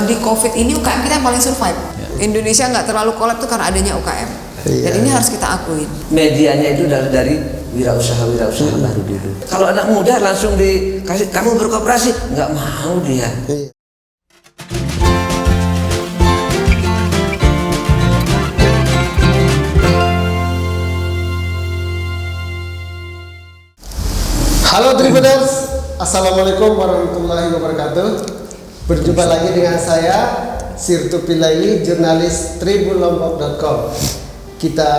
di COVID ini UKM kita yang paling survive. Indonesia nggak terlalu kolab tuh karena adanya UKM. Dan ini harus kita akuin. Medianya itu dari wirausaha baru dulu. Kalau anak muda langsung dikasih kamu berkooperasi, nggak mau dia. Halo Tribuners, Assalamualaikum warahmatullahi wabarakatuh. Berjumpa lagi dengan saya Sirtu Pilaili, jurnalis tribunlombok.com. Kita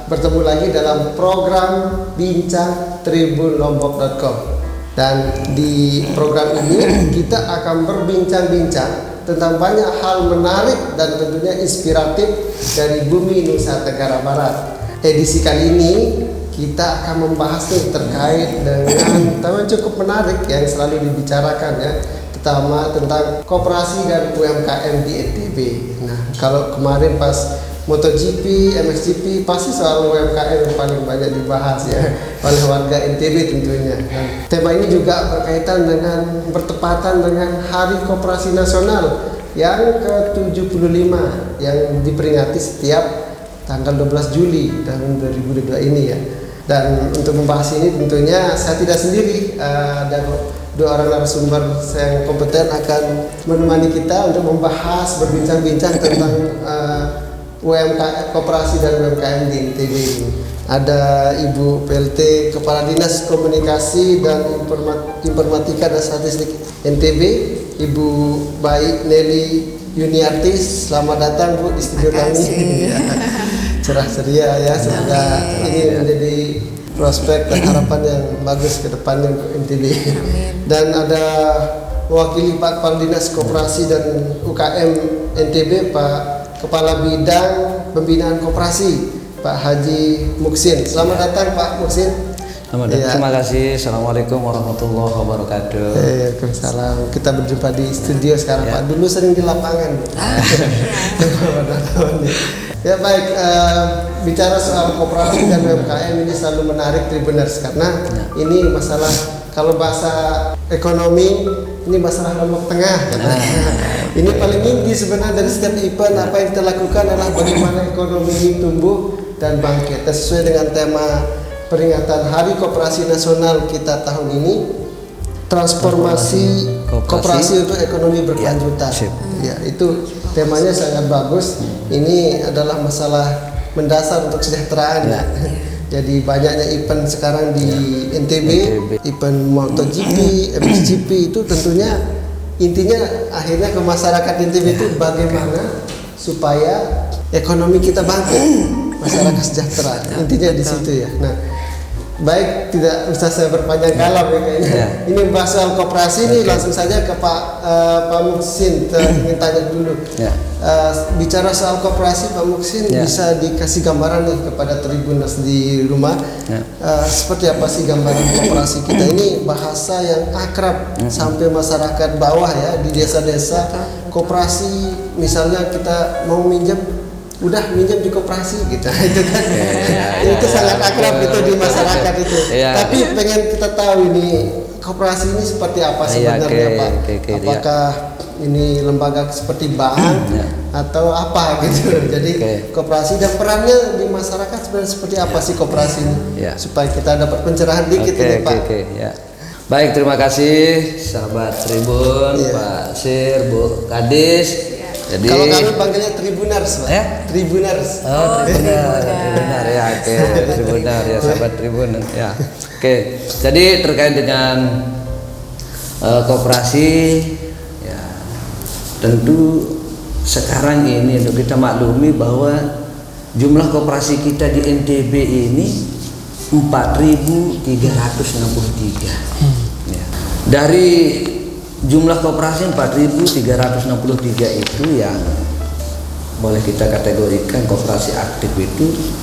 bertemu lagi dalam program Bincang Tribunlombok.com. Dan di program ini kita akan berbincang-bincang tentang banyak hal menarik dan tentunya inspiratif dari bumi Nusa Tenggara Barat. Edisi kali ini kita akan membahas terkait dengan tema cukup menarik yang selalu dibicarakan ya, terutama tentang koperasi dan UMKM di NTB. Nah, kalau kemarin pas MotoGP, MXGP pasti soal UMKM yang paling banyak dibahas ya oleh warga NTB tentunya. Dan tema ini juga berkaitan dengan bertepatan dengan Hari Koperasi Nasional yang ke-75 yang diperingati setiap tanggal 12 Juli tahun 2022 ini ya. Dan untuk membahas ini tentunya saya tidak sendiri, ada dua orang narasumber yang kompeten akan menemani kita untuk membahas, berbincang-bincang tentang UMKM, koperasi dan UMKM di NTB ini. Ada Ibu PLT Kepala Dinas Komunikasi dan Informatika dan Statistik NTB, Ibu Baik Nelly Yuniartis. Selamat datang Bu di studio kami. Cerah ceria ya, semoga ini menjadi prospek dan harapan yang bagus ke depannya untuk NTB. Dan ada mewakili Pak Kepala Dinas Koperasi dan UKM NTB, Pak Kepala Bidang Pembinaan Koperasi, Pak Haji Muksin. Selamat datang Pak Muksin. Terima kasih. Assalamualaikum warahmatullahi wabarakatuh. Waalaikumsalam. Kita berjumpa di studio sekarang Pak. Dulu sering di lapangan. Ya baik, bicara soal koperasi dan UMKM ini selalu menarik Tribuners karena ini masalah, kalau bahasa ekonomi ini masalah Lombok Tengah. Ini paling inti sebenarnya dari setiap event. Apa yang kita lakukan adalah bagaimana ekonomi ini tumbuh dan bangkit. Sesuai dengan tema peringatan Hari Koperasi Nasional kita tahun ini, transformasi koperasi untuk ekonomi berkelanjutan. Ya, itu temanya sangat bagus. Ini adalah masalah mendasar untuk kesejahteraan ya. Jadi banyaknya event sekarang di NTB, event MotoGP, MXGP itu tentunya intinya akhirnya ke masyarakat NTB itu bagaimana supaya ekonomi kita bangkit, masyarakat sejahtera. Intinya di situ ya. Nah, baik, tidak usah saya berpanjang kalam ya kayaknya. Ini bahas soal koperasi ini langsung saja ke Pak Muksin. Ingin tanya dulu. Bicara soal koperasi, Pak Muksin bisa dikasih gambaran nih kepada Tribuners di rumah. Seperti apa sih gambaran koperasi kita ini, bahasa yang akrab sampai masyarakat bawah ya di desa-desa. Koperasi misalnya kita mau minjem, udah minjem di koperasi gitu. Itu kan itu sangat akrab itu di masyarakat itu. Tapi pengen kita tahu ini koperasi ini seperti apa sebenarnya Pak? Apakah ini lembaga seperti bank atau apa gitu? Jadi koperasi dan perannya di masyarakat sebenarnya seperti apa sih koperasi ini? Supaya kita dapat pencerahan dikit ini Pak. Baik, terima kasih sahabat Tribun, Pak Sir, Bu Kadis. Jadi, kalau kami panggilnya Tribuners, Pak. Tribuners. Tribunar ya, oke. Tribunar ya, sahabat Tribun ya. Oke. Jadi terkait dengan koperasi ya, tentu sekarang ini untuk kita maklumi bahwa jumlah koperasi kita di NTB ini 4.363. Ya. Dari jumlah koperasi 4.363 itu yang boleh kita kategorikan koperasi aktif itu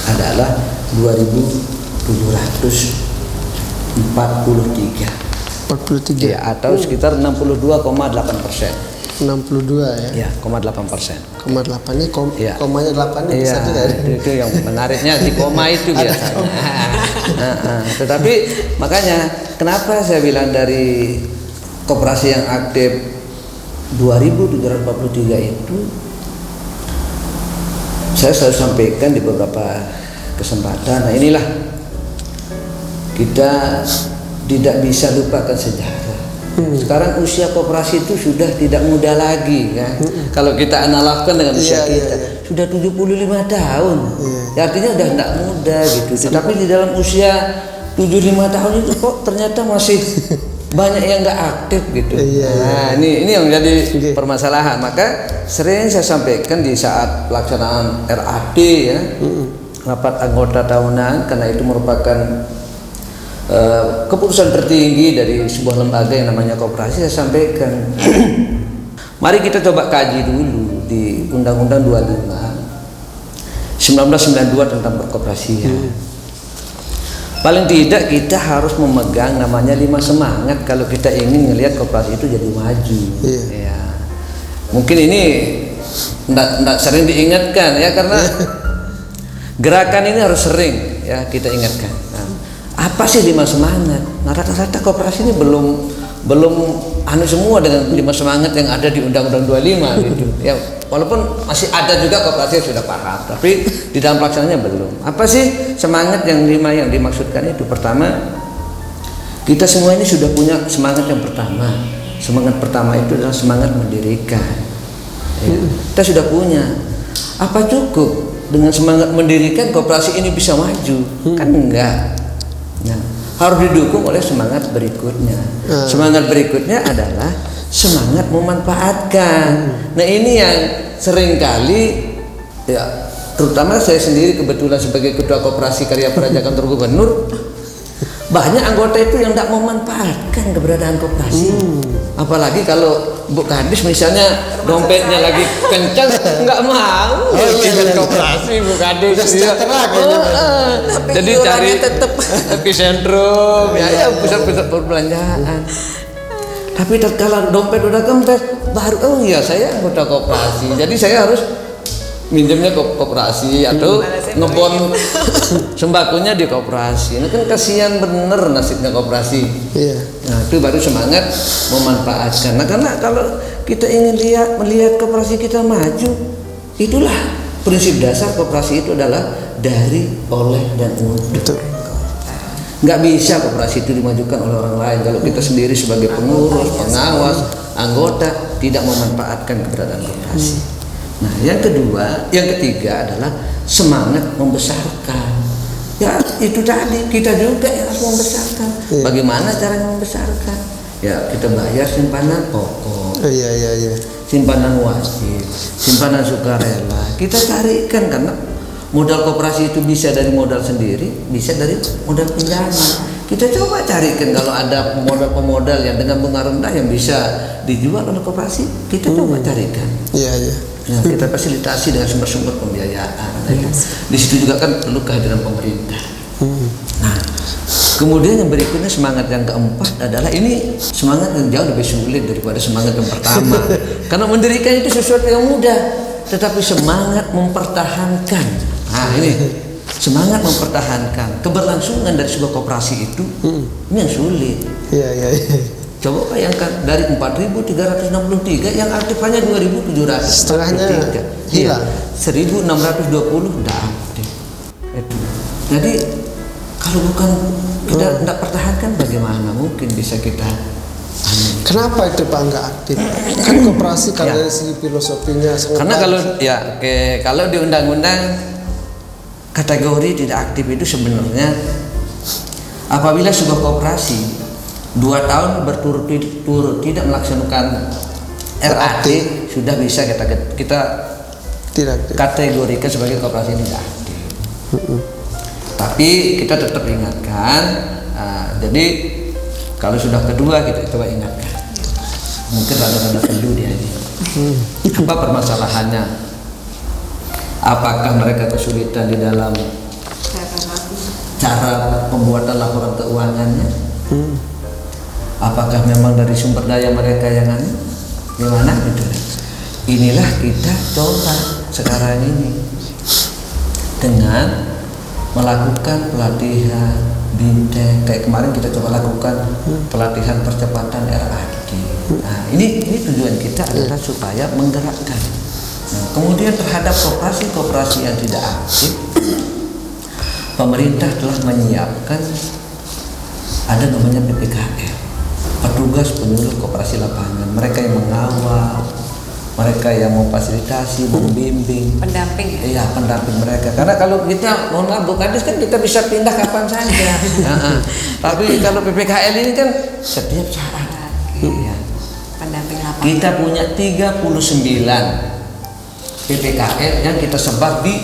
adalah 2.743 ya, atau sekitar 62,8%. 62 ya. Ya, 0,8%. 0,8 ini komanya 8 ini bisa juga. Itu yang menariknya di koma itu biasanya. Tetapi makanya kenapa saya bilang dari koperasi yang aktif 2743 itu saya selalu sampaikan di beberapa kesempatan. Nah, inilah kita tidak bisa lupakan sejarah. Sekarang usia koperasi itu sudah tidak muda lagi kan. Kalau kita analogkan dengan usia kita sudah 75 tahun. Ya, artinya udah tidak muda gitu. Tapi di dalam usia 75 tahun itu kok ternyata masih banyak yang nggak aktif gitu. Nah, ini yang menjadi permasalahan. Maka sering saya sampaikan di saat pelaksanaan RAT ya, rapat anggota tahunan, karena itu merupakan keputusan tertinggi dari sebuah lembaga yang namanya koperasi. Saya sampaikan, mari kita coba kaji dulu di Undang-Undang 25 1992 tentang perkoperasian. Paling tidak kita harus memegang namanya 5 semangat kalau kita ingin melihat koperasi itu jadi maju. Ya. Mungkin ini enggak sering diingatkan ya, karena gerakan ini harus sering ya kita ingatkan. Nah, apa sih 5 semangat? Nah, rata-rata koperasi ini belum anu semua dengan 5 semangat yang ada di Undang-Undang 25 gitu. Ya, walaupun masih ada juga koperasi yang sudah paham, tapi di dalam pelaksanaannya belum. Apa sih semangat yang 5 yang dimaksudkan itu? Pertama, kita semua ini sudah punya semangat yang pertama. Semangat pertama itu adalah semangat mendirikan. Ya, kita sudah punya. Apa cukup dengan semangat mendirikan koperasi ini bisa maju? Kan enggak. Nah, harus didukung oleh semangat berikutnya. Semangat berikutnya adalah semangat memanfaatkan. Nah, ini yang seringkali ya, terutama saya sendiri kebetulan sebagai ketua koperasi karya praja kantor gubernur, banyak anggota itu yang tidak memanfaatkan keberadaan koperasi. Apalagi kalau Bu Kadis misalnya dompetnya lagi kencang, nggak mau ikut koperasi Bu Kadis. Jadi cari tetap epicentrum ya pusat-pusat perbelanjaan. Tapi kalau dompet udah kempes, baru oh iya saya anggota koperasi. Jadi saya harus minjemnya ke koperasi atau ngebon sembakonya di koperasi. Ini kan kasihan bener nasibnya koperasi. Nah, itu baru semangat memanfaatkan. Nah, karena kalau kita ingin melihat koperasi kita maju, itulah prinsip dasar koperasi itu adalah dari, oleh, dan untuk. Nggak bisa koperasi itu dimajukan oleh orang lain kalau kita sendiri sebagai pengurus, pengawas, anggota tidak memanfaatkan keberadaan koperasi. Nah, yang ketiga adalah semangat membesarkan. Ya, itu tadi kita juga yang harus membesarkan. Bagaimana caranya membesarkan? Ya, kita bayar simpanan pokok. Simpanan wajib, simpanan sukarela. Kita carikan, karena modal koperasi itu bisa dari modal sendiri, bisa dari modal pinjaman. Kita coba carikan kalau ada pemodal yang dengan bunga rendah yang bisa dijual oleh koperasi, kita coba carikan. Nah, kita fasilitasi dengan sumber-sumber pembiayaan. Di situ juga kan perlu kehadiran pemerintah. Nah, kemudian yang berikutnya semangat yang keempat adalah ini semangat yang jauh lebih sulit daripada semangat yang pertama. Karena mendirikan itu sesuatu yang mudah, tetapi semangat mempertahankan. Nah, ini semangat mempertahankan keberlangsungan dari sebuah koperasi itu ini yang sulit. Coba bayangkan dari 4.363 yang aktif hanya 2.700, setengahnya hilang. 1.620 tidak aktif. Jadi kalau bukan kita tidak pertahankan, bagaimana mungkin bisa kita? Kenapa itu Pak nggak aktif? Kan koperasi kalau dari segi filosofinya karena kalau di undang-undang kategori tidak aktif itu sebenarnya apabila sebuah koperasi 2 tahun berturut-turut tidak melaksanakan RAT sudah bisa kita kategorikan sebagai koperasi tidak aktif. Tapi kita tetap ingatkan. Jadi kalau sudah kedua kita coba ingatkan. Mungkin rada-rada perlu dia ini. Apa permasalahannya? Apakah mereka kesulitan di dalam cara pembuatan laporan keuangannya? Apakah memang dari sumber daya mereka yang gimana gitu? Inilah kita coba sekarang ini dengan melakukan pelatihan bintang. Kayak kemarin kita coba lakukan pelatihan percepatan RAT. aktif. Nah, ini tujuan kita adalah supaya menggerakkan. Nah, kemudian terhadap koperasi-koperasi yang tidak aktif, pemerintah telah menyiapkan ada namanya PPKL, petugas penyuluh koperasi lapangan. Mereka yang mengawal, mereka yang memfasilitasi, membimbing, pendamping ya? Iya, pendamping mereka. Karena kalau kita, mohon maaf Bu Kades, kan kita bisa pindah kapan saja. Tapi kalau PPKL ini kan setiap saat. Iya. Pendamping lapangan. Kita punya 39 PPKL yang kita sebar di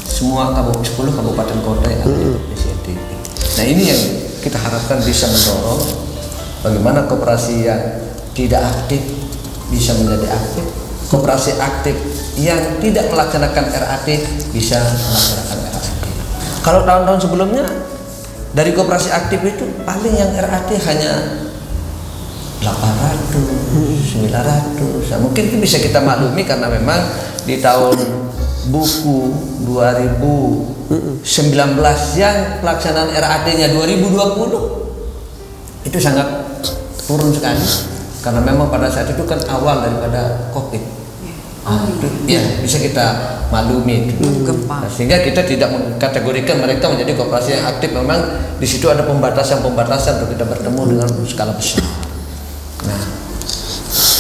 semua 10 kabupaten kota yang ada di CTP. Nah, ini yang kita harapkan bisa mendorong bagaimana koperasi yang tidak aktif bisa menjadi aktif, koperasi aktif yang tidak melaksanakan RAT bisa melaksanakan RAT. Kalau tahun-tahun sebelumnya dari koperasi aktif itu paling yang RAT hanya 800, 900. Nah, mungkin itu bisa kita maklumi karena memang di tahun buku 2019 yang pelaksanaan RAT-nya 2020 itu sangat turun sekali karena memang pada saat itu kan awal daripada COVID. Ya bisa kita maklumi itu. Nah, sehingga kita tidak mengkategorikan mereka menjadi koperasi yang aktif. Memang di situ ada pembatasan untuk kita bertemu dengan skala besar. Nah,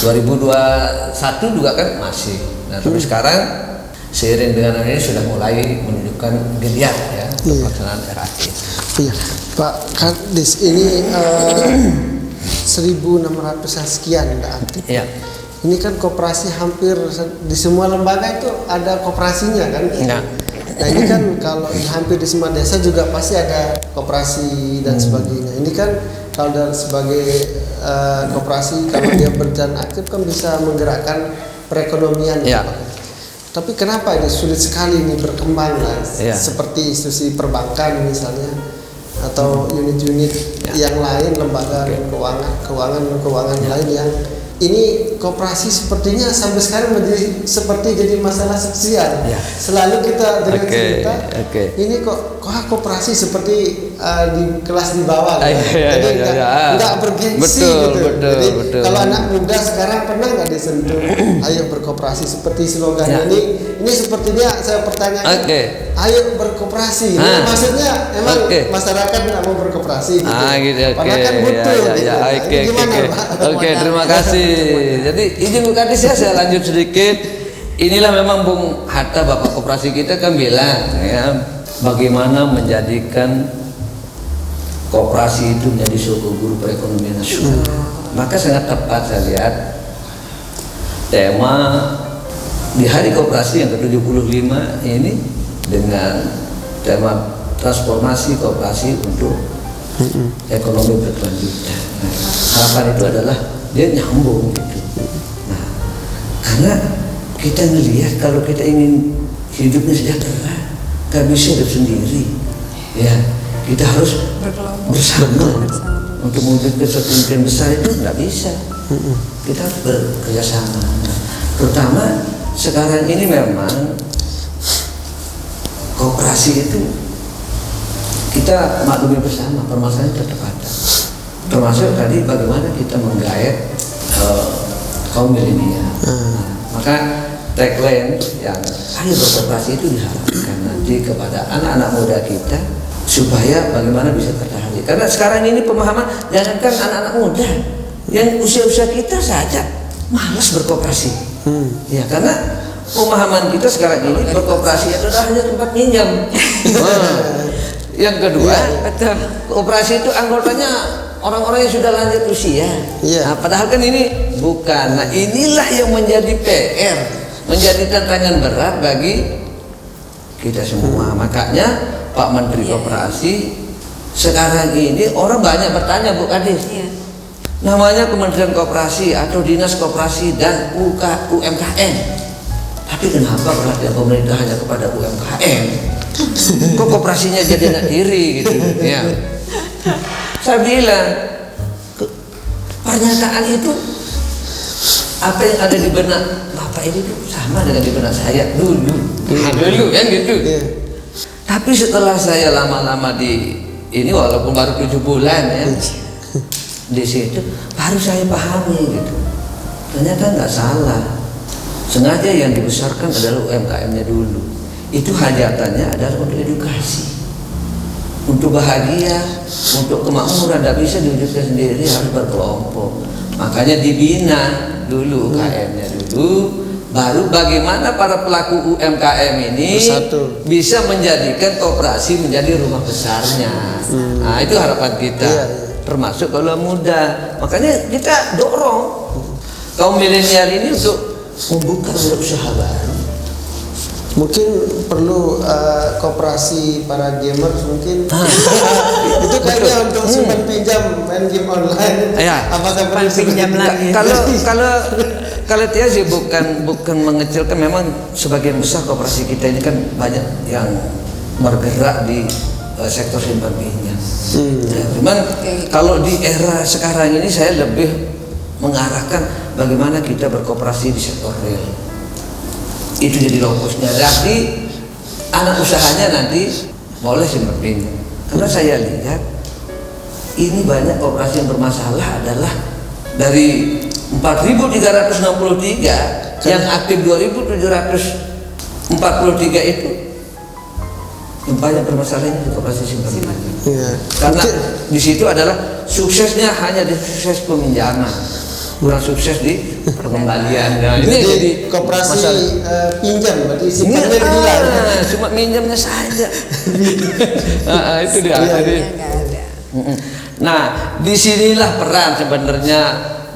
2021 juga kan masih. Nah, tapi sekarang seiring dengan ini sudah mulai menunjukkan geliat ya pelaksanaan RAT. Iya, Pak Kadis, ini 1.600 sekian aktif. Iya. Ini kan koperasi hampir di semua lembaga itu ada koperasinya kan? Iya. Nah, ini kan kalau hampir di semua desa juga pasti ada koperasi dan sebagainya. Ini kan kalau sebagai koperasi kalau dia berjalan aktif kan bisa menggerakkan perekonomian. Iya. Tapi kenapa ini sulit sekali ini berkembang lah, seperti institusi perbankan misalnya atau unit-unit yang lain, lembaga keuangan lain yang ini koperasi sepertinya sampai sekarang menjadi seperti jadi masalah sosial. Selalu kita dengan cerita ini kok koperasi seperti di kelas di bawah, jadi nggak bergengsi gitu. Jadi kalau anak muda sekarang pernah nggak disentuh, ayo berkoperasi seperti slogan ini sepertinya saya pertanyakan, ayo berkoperasi. Ini maksudnya emang masyarakat nggak mau berkoperasi gitu. Padahal kan butuh. Gimana Pak? Oke, terima kasih. Jadi izin Bu Kadis ya, saya lanjut sedikit. Inilah memang Bung Hatta, Bapak Koperasi kita kan bilang ya, bagaimana menjadikan koperasi itu menjadi suku guru perekonomian nasional. Maka sangat tepat saya lihat tema di Hari Koperasi yang ke-75 ini dengan tema transformasi koperasi untuk ekonomi berkelanjutan. Nah, harapan itu adalah dia nyambung gitu. Nah, karena kita melihat kalau kita ingin hidupnya sejahtera, gak bisa hidup sendiri. Ya, kita harus bersama untuk mewujudkan suatu impian besar itu nggak bisa. Kita harus bekerja sama. Nah, terutama sekarang ini memang koperasi itu kita maklumi bersama, permasalahan tetap ada. Termasuk tadi bagaimana kita menggait kaum milenial. Maka tagline yang ayo berkoperasi itu diharapkan nanti kepada anak-anak muda kita supaya bagaimana bisa tertarik. Karena sekarang ini pemahaman jangankan anak-anak muda, yang usia-usia kita saja malas berkoperasi. Ya, karena pemahaman kita sekarang ini berkoperasi adalah hanya tempat pinjam. Yang kedua, koperasi itu anggotanya orang-orang yang sudah lanjut usia. Nah, padahal kan ini bukan. Nah, inilah yang menjadi PR, menjadi tantangan berat bagi kita semua. Makanya Pak Menteri Koperasi sekarang ini orang banyak bertanya, Bu Kadis, namanya Kementerian Koperasi atau Dinas Koperasi dan UMKM. Tapi kenapa perhatian pemerintah hanya kepada UMKM? Kok koperasinya jadi anak tiri gitu? Ya. Saya bilang pernyataan itu apa yang ada di benak Bapak ini tuh sama dengan di benak saya dulu kan gitu. Tapi setelah saya lama-lama di ini walaupun baru 7 bulan ya, di situ baru saya pahami gitu. Ternyata nggak salah. Sengaja yang dibesarkan adalah UMKM-nya dulu. Itu hajatannya adalah untuk edukasi, untuk bahagia, untuk kemakmuran. Tidak bisa diwujudkan sendiri, harus berkelompok. Makanya dibina dulu UKM-nya dulu, baru bagaimana para pelaku UMKM ini bersatu, bisa menjadikan koperasi menjadi rumah besarnya. Nah, itu harapan kita. Termasuk kalau muda. Makanya kita dorong kaum milenial ini untuk membuka usaha baru. Mungkin perlu koperasi para gamers mungkin. Itu kayaknya untuk simpan pinjam main game online. Ya. Apakah perlu pinjam lagi? Kalau dia sih bukan mengecilkan, memang sebagian besar koperasi kita ini kan banyak yang bergerak di sektor simpan pinjam. Ya, cuman kalau di era sekarang ini saya lebih mengarahkan bagaimana kita berkooperasi di sektor real. Itu jadi lokusnya. Jadi anak usahanya nanti boleh simpan pinjam. Karena saya lihat ini banyak koperasi yang bermasalah adalah dari 4.363 yang aktif 2.743 itu yang banyak permasalahannya di koperasi simpan pinjam. Karena di situ adalah suksesnya hanya di sukses peminjaman, kurang sukses di pengembalian. Nah, ini jadi koperasi pinjam, berarti simpannya dibilang. Cuma minjamnya saja. Itu dia. Nah, disinilah peran sebenarnya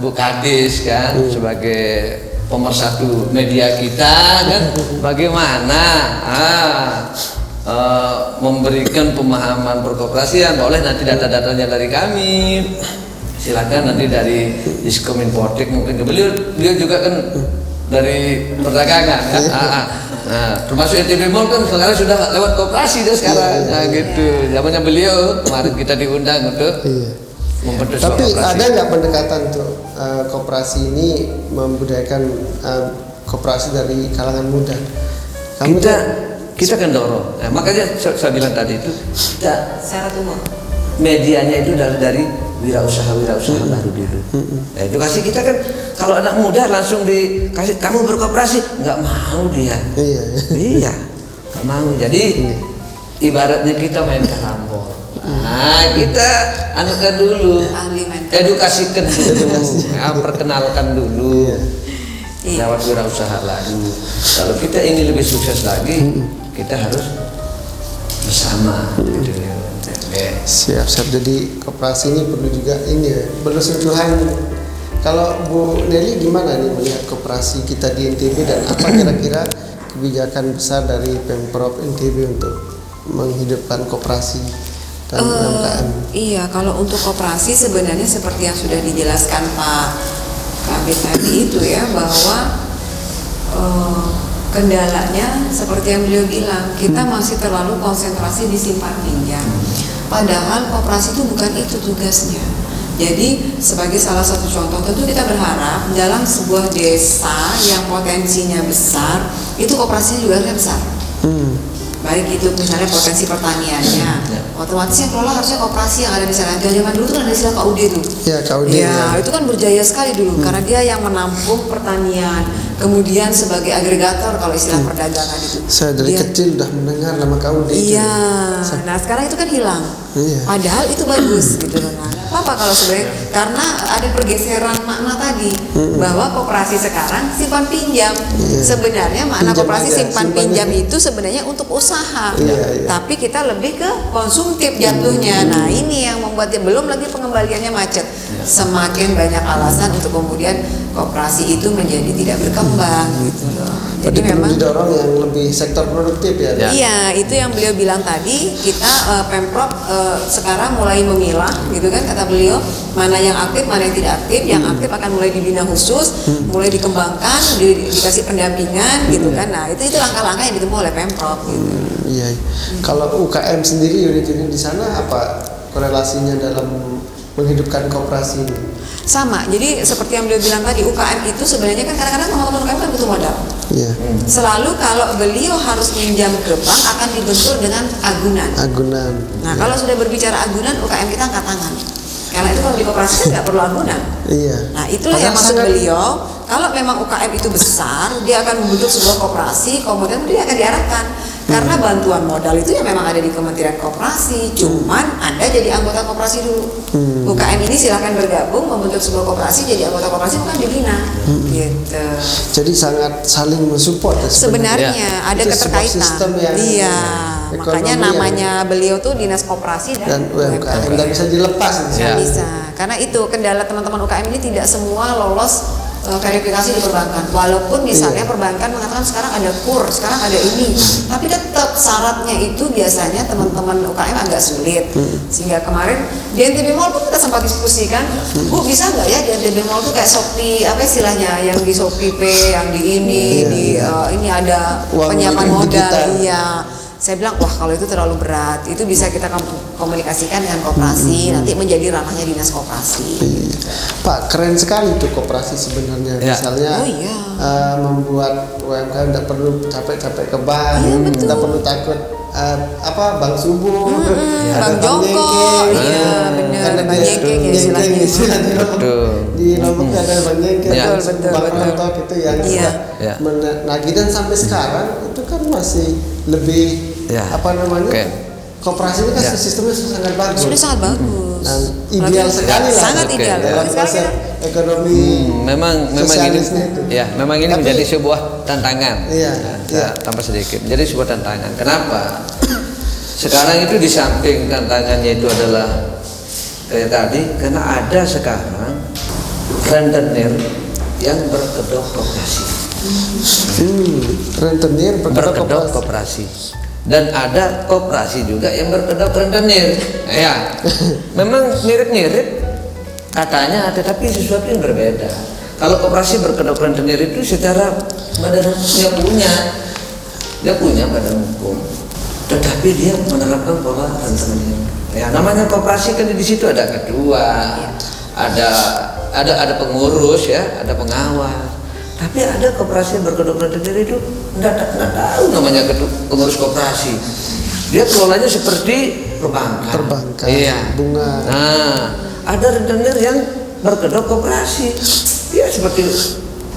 Bu Kadis kan sebagai pemersatu media kita kan, bagaimana memberikan pemahaman perkoperasian. Boleh nanti data-datanya dari kami, silakan nanti dari Diskominfotek, mungkin beliau juga kan dari perdagangan kan. Termasuk NTB Mall kan sekarang sudah lewat koperasi dah sekarang. Nah gitu, zamannya beliau kemarin kita diundang untuk membentuk sebuah Tapi koperasi. ada nggak pendekatan untuk koperasi ini membudayakan koperasi dari kalangan muda? Kita kan dorong. Nah, makanya saya bilang tadi itu kita Syarat umum. medianya itu dari wirausaha baru dulu. Nah, edukasi kita kan kalau anak muda langsung dikasih kamu berkooperasi, nggak mau dia. Iya, nggak mau. Jadi ibaratnya kita main karambol. Nah, kita anukan dulu, edukasikan dulu, perkenalkan dulu. Lewat wirausaha lagi. Kalau kita ingin lebih sukses lagi, kita harus bersama. Siap. Jadi koperasi ini perlu juga perlu sentuhan. Kalau Bu Nelly gimana nih melihat koperasi kita di NTB dan apa kira-kira kebijakan besar dari Pemprov NTB untuk menghidupkan koperasi dan UMKM? Iya, kalau untuk koperasi sebenarnya seperti yang sudah dijelaskan Pak Kabit tadi itu ya, bahwa kendalanya seperti yang beliau bilang, kita masih terlalu konsentrasi di simpan pinjam. Padahal koperasi itu bukan itu tugasnya. Jadi sebagai salah satu contoh, tentu kita berharap dalam sebuah desa yang potensinya besar, itu koperasinya juga harusnya besar. Baik itu misalnya potensi pertaniannya, otomatis yang kelola harusnya koperasi yang ada di sana. Zaman dulu tuh ada istilah KUD tuh. Ya, KUD. Itu kan berjaya sekali dulu karena dia yang menampung pertanian, kemudian sebagai agregator kalau istilah perdagangan itu. Saya dari kecil udah mendengar nama KUD. Iya. Nah sekarang itu kan hilang. Padahal itu bagus gitu loh. Nah, apa kalau sebenarnya karena ada pergeseran makna tadi bahwa koperasi sekarang simpan pinjam. Sebenarnya makna Pinjam koperasi aja, simpan pinjam itu sebenarnya untuk usaha. Tapi kita lebih ke konsumtif jatuhnya. Nah ini yang membuatnya, belum lagi pengembaliannya macet. Semakin banyak alasan untuk kemudian koperasi itu menjadi tidak berkembang gitu loh. Jadi memang didorong yang lebih sektor produktif ya. Iya, itu yang beliau bilang tadi, kita Pemprov sekarang mulai memilah gitu kan kata beliau, mana yang aktif, mana yang tidak aktif. Yang aktif akan mulai dibina khusus, mulai dikembangkan, dikasih pendampingan gitu kan. Nah, itu langkah-langkah yang ditempuh oleh Pemprov gitu. Iya. Kalau UKM sendiri unit-unit di sana apa korelasinya dalam menghidupkan koperasi ini? Sama, jadi seperti yang beliau bilang tadi, UKM itu sebenarnya kan kadang-kadang teman-teman UKM kan butuh modal. Selalu kalau beliau harus minjam ke bank akan dibentur dengan agunan. Agunan. Nah kalau sudah berbicara agunan, UKM kita angkat tangan. Karena itu kalau di koperasi kan nggak perlu agunan. Iya. Nah itulah Padahal yang maksud sangat- beliau. Kalau memang UKM itu besar, dia akan membentuk sebuah koperasi, kemudian dia akan diarahkan. Karena bantuan modal itu ya memang ada di Kementerian Koperasi. Cuman Anda jadi anggota koperasi dulu. UKM ini silahkan bergabung membentuk sebuah koperasi, jadi anggota koperasi bukan dibina. Gitu. Jadi sangat saling mensupport ya Sebenarnya ada Itu sebuah keterkaitan. sistem yang Iya. ekonomi Makanya yang- namanya beliau tuh Dinas Koperasi dan UMKM nggak bisa dilepas. Nggak Ya. bisa, karena itu kendala teman-teman UKM ini tidak semua lolos verifikasi di perbankan. Walaupun misalnya perbankan mengatakan sekarang ada KUR, sekarang ada ini, tapi tetap syaratnya itu biasanya teman-teman UKM agak sulit. Sehingga kemarin di NTB Mall pun kita sempat diskusikan, Bu bisa nggak ya di NTB Mall tuh kayak Shopee, apa istilahnya, yang di Shopee Pay, yang di ini, ini ada Uang penyiapan modal, digital. iya. Saya bilang, wah kalau itu terlalu berat, itu bisa kita komunikasikan dengan koperasi, nanti menjadi ranahnya dinas koperasi. Pak, keren sekali tuh koperasi sebenarnya. Ya. Misalnya Oh iya. membuat UMKM tidak perlu capek-capek ke bank, Iya, betul. tidak perlu takut bank subuh, Bank jongkok, iya, bener, ada bank dia- jengking ya jengking istilahnya. istilahnya. Betul. Di Lombok ada bank jengking, Iya. Betul, betul, bank betul. kontok itu yang Iya. sudah Iya. menagih, dan sampai sekarang itu kan masih lebih Iya. apa namanya? Oke. Koperasi ini kan Iya. sistemnya sangat bagus. Sudah sangat bagus. Dan ideal Apalagi- sekali lah. Sangat Oke. ideal. dalam Sekarang konsep kita ekonomi. Memang ini, sosialisnya itu. ya, memang ini Tapi- menjadi sebuah tantangan. Iya, Ya, iya. Tambah sedikit, menjadi sebuah tantangan. Kenapa? Sekarang itu di samping tantangannya itu adalah kayak tadi, karena ada sekarang rentenir yang berkedok koperasi. Rentenir berkedok Berkedok koperasi. koperasi. Dan ada koperasi juga yang berkedok rentenir. Ya, memang mirip-mirip katanya, tetapi sesuatu yang berbeda. Kalau koperasi berkedok rentenir itu secara badan hukum dia punya badan hukum, tetapi dia menerapkan pola rentenir. Ya, namanya koperasi kan di situ ada ketua, ada pengurus ya, ada pengawas. Tapi ada koperasi yang berkedok rentenir itu enggak tahu namanya pengurus koperasi. Dia kelolanya seperti perbankan. Iya. Bunga. Nah, ada rentenir yang berkedok koperasi. Dia seperti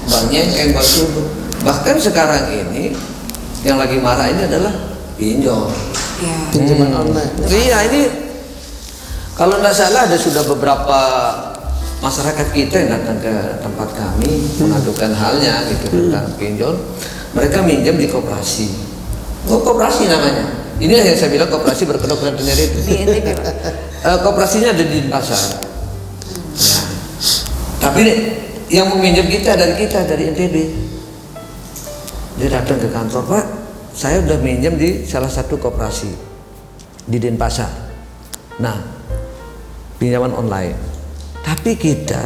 bank nyengkeng, bank subuh. Bahkan sekarang ini yang lagi marah ini adalah pinjol. ya. Pinjaman online. Iya, ini kalau tidak salah ada sudah beberapa masyarakat kita yang datang ke tempat kami mengadukan halnya gitu tentang pinjol. Mereka minjam di koperasi. Oh, koperasi namanya. Ini yang saya bilang koperasi berkedok rentenir itu. Di NTB, Pak. Koperasinya ada di pasar. Ya. Tapi yang meminjam kita dari NTB. Dia datang ke kantor, Pak. Saya udah minjam di salah satu koperasi di Denpasar. Nah, pinjaman online. Tapi kita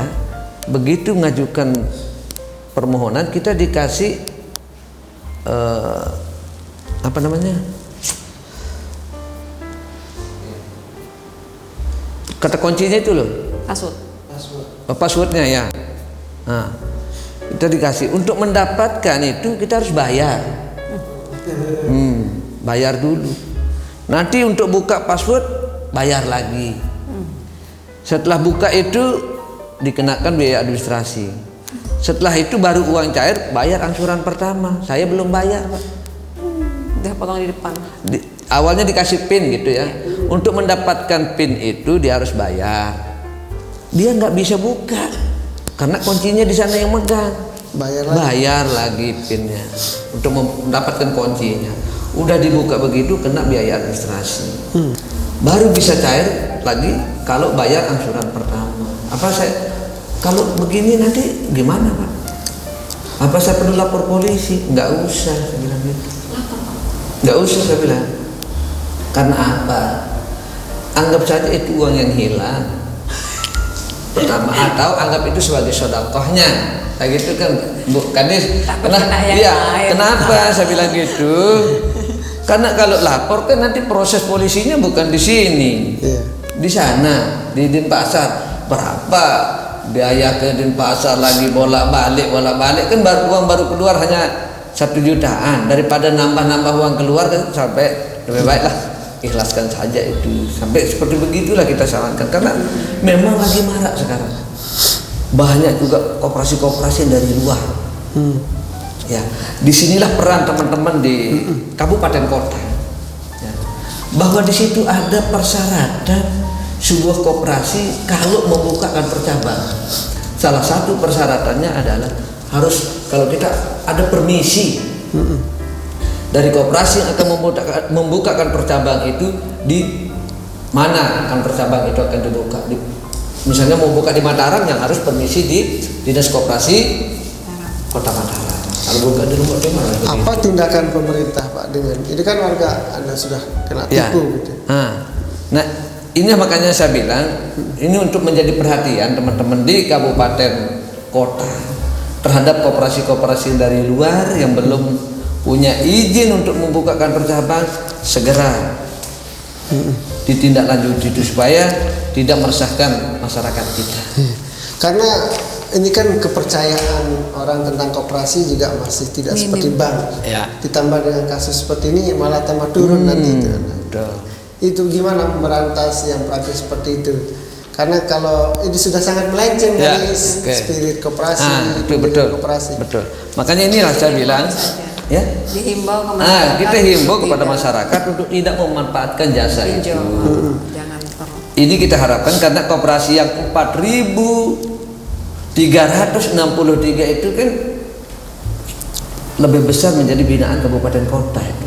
begitu mengajukan permohonan, kita dikasih apa namanya? Kata kuncinya itu loh. Password. Passwordnya ya. Nah, kita dikasih. Untuk mendapatkan itu kita harus bayar. Bayar dulu. Nanti untuk buka password bayar lagi. Setelah buka itu dikenakan biaya administrasi. Setelah itu baru uang cair, bayar angsuran pertama. Saya belum bayar, Pak. Udah potong di depan. Awalnya dikasih PIN gitu ya. Untuk mendapatkan PIN itu dia harus bayar. Dia nggak bisa buka karena kuncinya di sana yang megang. Bayar lagi PIN-nya untuk mendapatkan kuncinya. Udah dibuka begitu kena biaya administrasi. Baru bisa cair lagi kalau bayar angsuran pertama. Kalau begini nanti gimana, Pak? Apa saya perlu lapor polisi? Nggak usah, saya bilang gitu. Nggak usah, saya bilang. Karena apa? Anggap saja itu uang yang hilang pertama, atau anggap itu sebagai sedekahnya. Kayak gitu kan, bukan kenapa saya bilang gitu? Karena kalau lapor kan nanti proses polisinya bukan di sini, di sana, di Denpasar. Berapa biaya ke Denpasar lagi bolak-balik kan uang baru keluar hanya 1 jutaan, daripada nambah uang keluar kan, sampai lebih baik lah ikhlaskan saja itu. Sampai seperti begitulah kita sarankan, karena memang lagi marak sekarang. Banyak juga koperasi-koperasi dari luar. Ya, disinilah peran teman-teman di kabupaten kota. Ya. Bahwa di situ ada persyaratan sebuah koperasi kalau membukakan percabangan. Salah satu persyaratannya adalah harus, kalau kita ada permisi dari koperasi yang akan membukakan percabang itu, di mana akan percabang itu akan dibuka. Misalnya mau buka di Mataram, yang harus permisi di Dinas Koperasi Kota Mataram. Kalau buka di rumah di mana? Apa tindakan pemerintah Pak dengan ini, kan warga Anda sudah kena tipu gitu. Nah, ini makanya saya bilang ini untuk menjadi perhatian teman-teman di kabupaten kota terhadap koperasi-koperasi dari luar yang belum punya izin untuk membukakan percabang, segera ditindaklanjuti itu supaya tidak meresahkan masyarakat kita. Karena ini kan kepercayaan orang tentang koperasi juga masih tidak seperti bank. Ya. Ditambah dengan kasus seperti ini malah tambah turun nanti itu. Betul. Itu gimana memberantas yang praktis seperti itu? Karena kalau ini sudah sangat melenceng dari spirit koperasi, betul. koperasi. Betul. Makanya inilah saya bilang, ya. Dihimbau ke masyarakat. Kita himbau kepada masyarakat untuk tidak memanfaatkan jasa itu. Jangan Ini kita harapkan, karena koperasi yang 4.363 itu kan lebih besar menjadi binaan kabupaten kota itu.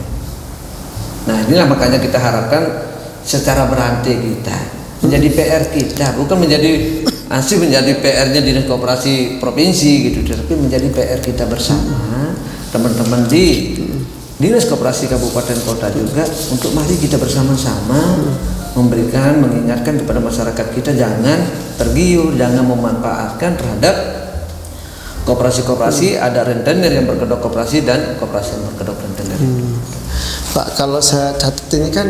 Nah, inilah makanya kita harapkan secara berantai kita menjadi PR kita, bukan menjadi menjadi PR-nya Dinas Koperasi Provinsi gitu, tapi menjadi PR kita bersama teman-teman di Dinas Koperasi Kabupaten Kota juga, untuk mari kita bersama-sama mengingatkan kepada masyarakat kita jangan tergiur, jangan memanfaatkan terhadap koperasi-koperasi. Ada rentenir yang berkedok koperasi dan koperasi yang berkedok rentenir. Pak, kalau saya catat ini kan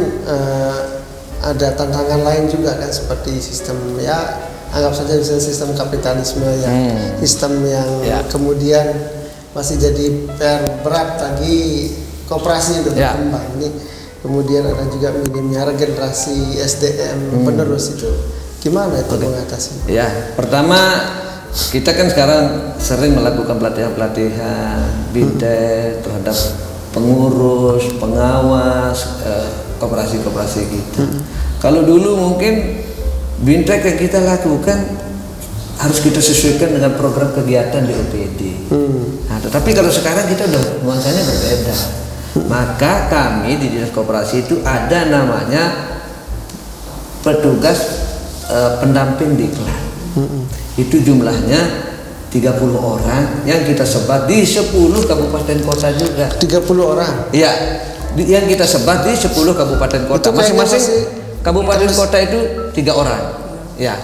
ada tantangan lain juga kan, seperti sistem, ya anggap saja misalnya sistem kapitalisme yang sistem yang kemudian masih jadi PR berat bagi koperasi untuk berkembang. Ini kemudian ada juga minimnya regenerasi SDM penerus, itu gimana itu mengatasi? Ya, pertama kita kan sekarang sering melakukan pelatihan bintek terhadap pengurus, pengawas koperasi-koperasi kita. Kalau dulu mungkin bintek yang kita lakukan harus kita sesuaikan dengan program kegiatan di OPD. Nah, tetapi kalau sekarang kita udah nuansanya berbeda. Maka kami di Dinas Koperasi itu ada namanya petugas pendamping diklat. Itu jumlahnya 30 orang yang kita sebar di 10 kabupaten kota juga. 30 orang? Iya, yang kita sebar di 10 kabupaten kota. Masing-masing kabupaten kota itu 3 orang. Ya,